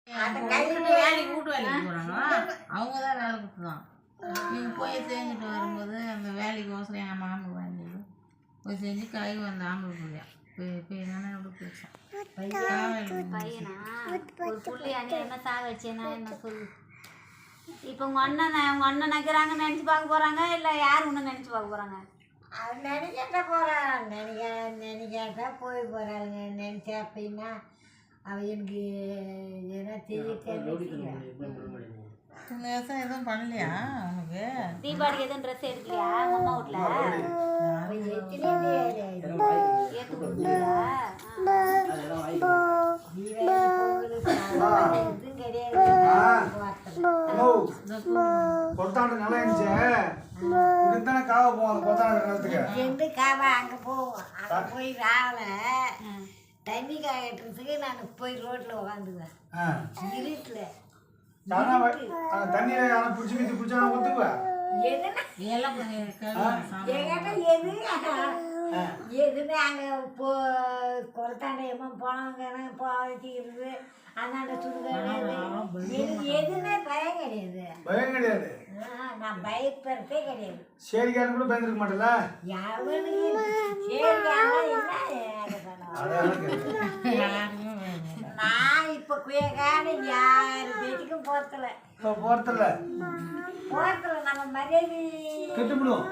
வேலைக்கு வீட்டு வேலைக்கு போகிறாங்களா அவங்க தான் வேலை கொடுத்துதான். நீங்கள் போய் செஞ்சுட்டு வரும்போது அந்த வேலைக்கு அவசரம் என் மாமன் வாங்கிது போய் செஞ்சு கை வந்த ஆம்பளை பிள்ளையா போய் என்னென்ன எப்படி பேசும் பையனா ஒரு புள்ளி என்ன சாக வச்சேன்னா என்ன சொல்லு. இப்போ உங்கள் அண்ணன் நினைக்கிறாங்க நினச்சி பார்க்க போகிறாங்க இல்லை யார் ஒன்று நினச்சி பார்க்க போகிறாங்க? அவன் நினைக்காட்டா போகிறான் நினைக்காட்டா போய் போகிறாளுங்க. நினச்சா அப்படின்னா அவன் எனக்கு ஏன்னா தெரிய இந்த வருஷம் எதுவும் பண்ணலையா அவனுக்கு? தீபாவளிக்கு எதுவும் ட்ரெஸ் எடுக்கலையா அம்மா வீட்டில்? ஏற்று கொடுக்கலையா? கொத்தாண்டு நல்லா இருந்துச்சு. இதுதானே காவ போவோம் கொத்தாண்டு நிலத்துக்கு. காவா அங்கே போவோம். அங்கே போய் ராவில தண்ணி காயட்டுறதுக்கு நான் போய் ரோட்டில் உட்காந்துக்குவேன் இருட்டில். தண்ணியில யாரும் பிடிச்சி வீட்டு பிடிச்சா ஒத்துக்குவேன். எதுவுமே அங்கே போ கொளத்தாண்ட எம்மா போனாங்க போகிறது அந்தாண்ட சுடுகாடு எதுவுமே பயம் கிடையாது. பயம் கிடையாது. நான் பயப்படுறதே கிடையாது. சேரிக்காரன் கூட பயந்துருக்க மாட்டல. நான் இப்ப குயக்கான யாரு பேச்சுக்கும் போறதில்ல. நம்ம மரியாதை கெட்டுவிடும்.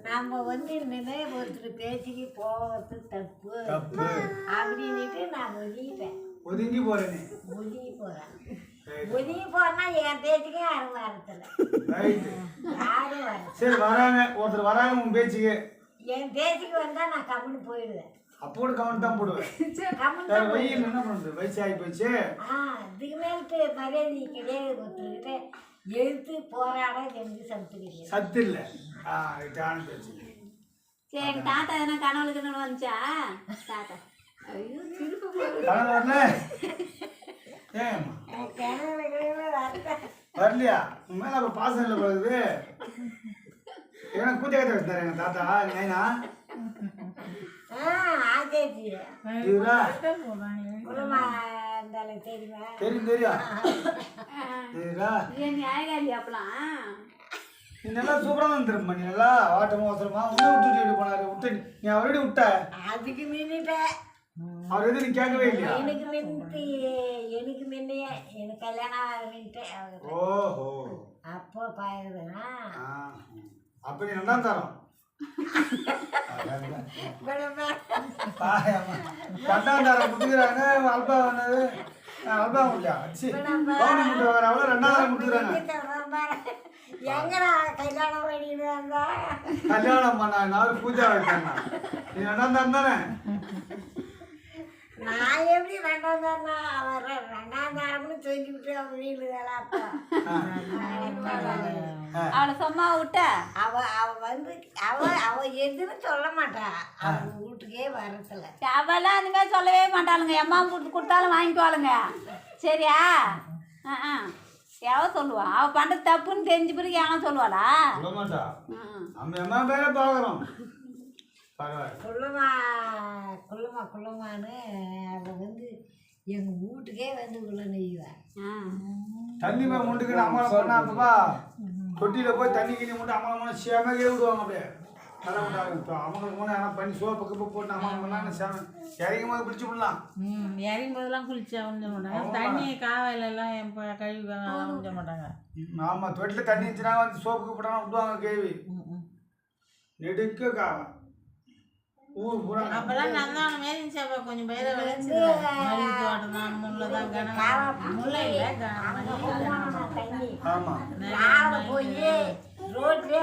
நம்ம இனிமே ஒருத்தர் பேச்சுக்கு போகிறது தப்பு அப்படின்னுட்டு நான் ஒதுங்கி போறேன். ஒதுங்கி போறேன்னா என் பேச்சுக்கே யாரும் வரதில்ல. யாரும் வர சரி வராங்க ஒருத்தர் வராங்க உன் பேச்சுக்கு. என் பேச்சுக்கு வந்தா நான் கம்முன்னு போயிடுவேன். அப்போடு கமெண்ட் தான் போடுவேன். வெயில் என்ன பண்றது வயசு ஆகி போச்சு. இதுக்கு மேலுக்கு மரியாதை கிடையாது. ஒருத்தர்கிட்ட எழுத்து போராட எனக்கு சத்து இல்லை. பேச்சு. சரி தாத்தா எதனா கனவுக்கு வந்துச்சா தாத்தா? ஐயோ திருப்பி வரலையா? உன் மேல அப்ப பாசம் இல்லை போகுது. ஏன்னா கூத்திய கதை வச்சுட்டாரு எங்க தாத்தா நைனா. நல்லா சூப்பரா தான் திரும்ப நீ நல்லா வாட்டமா அவசரமா உன்ன விட்டு போனாரு விட்டு நீ அவரடி விட்ட. அதுக்கு மின்னிட்ட அவர் எதுவும் நீ கேட்கவே இல்லையா? எனக்கு முன்னையே எனக்கு கல்யாணம் ஆகிட்டு. ஓஹோ அப்போ பாயுதுன்னா அப்ப நீ நல்லா தரோம். கண்டாந்தாரம் முட்டுக்கிறாங்க. அல்பா வந்தது அல்பா முடியா முட்டு வர அவ்வளோ 2ஆவது முட்டுக்கிறாங்க. எங்கடா கல்யாணம் பண்ணிட்டு வந்தா கல்யாணம் பண்ணா நான் பூஜா வைக்கேன். நீ 2ஆம் தாரம் தானே? நான் எப்படி 2ஆம் தாரம்? அவர் 2ஆம் தாரம்னு சொல்லிவிட்டு அவன் வீடு வேலை. அவளை சும்மா விட்ட அவ எதுன்னு சொல்ல மாட்டா. அவ வீட்டுக்கே வரதில்ல. அவெல்லாம் அந்த மாதிரி சொல்லவே மாட்டாளுங்க. எம்மா கொடுத்தாலும் வாங்கிக்குவாளுங்க. சரியா? எவ சொல்லுவா? அவ பண்றது தப்புன்னு தெரிஞ்ச பிறகு எவனா சொல்லுவாளா? சொல்ல மாட்டா. நம்ம அம்மா பேரை பார்க்குறோம். குள்ளமான்னு அவ எங்க வீட்டுக்கே உள்ள நெய்வேன். தண்ணி மேலே முண்டுக்கு அம்மாவை பண்ணா அப்பா தொட்டியில போய் தண்ணி கிண்ணி மட்டும் அம்மா சேமையே விடுவாங்க. அப்படியே தர விட்டாங்க. இப்போ அவங்களுக்கு போனால் ஆனால் பண்ணி சோப்பு கப்பு போட்டு அம்மா பண்ணாங்க சேமை இறங்கும் போது குளிச்சு விடலாம். இறங்கும் போதெல்லாம் குளிச்சா உஞ்ச மாட்டாங்க. தண்ணி காவையிலெல்லாம் கழுவி உஞ்ச மாட்டாங்க. ஆமாம் தொட்டில் தண்ணி இருந்துச்சுன்னா வந்து சோப்புக்கு போட்டாங்க விடுவாங்க. கேள்வி நெடுக்க காவை ஊர் பூரா அப்பெல்லாம் நந்தான மாரி இருந்துச்சு. கொஞ்சம் பயிரை விளைச்சு மல்லி தோட்டம் தான் முல்லை தான் கணக்கு முல்லை இல்லை ஆமாம் போய் ரோட்லேயே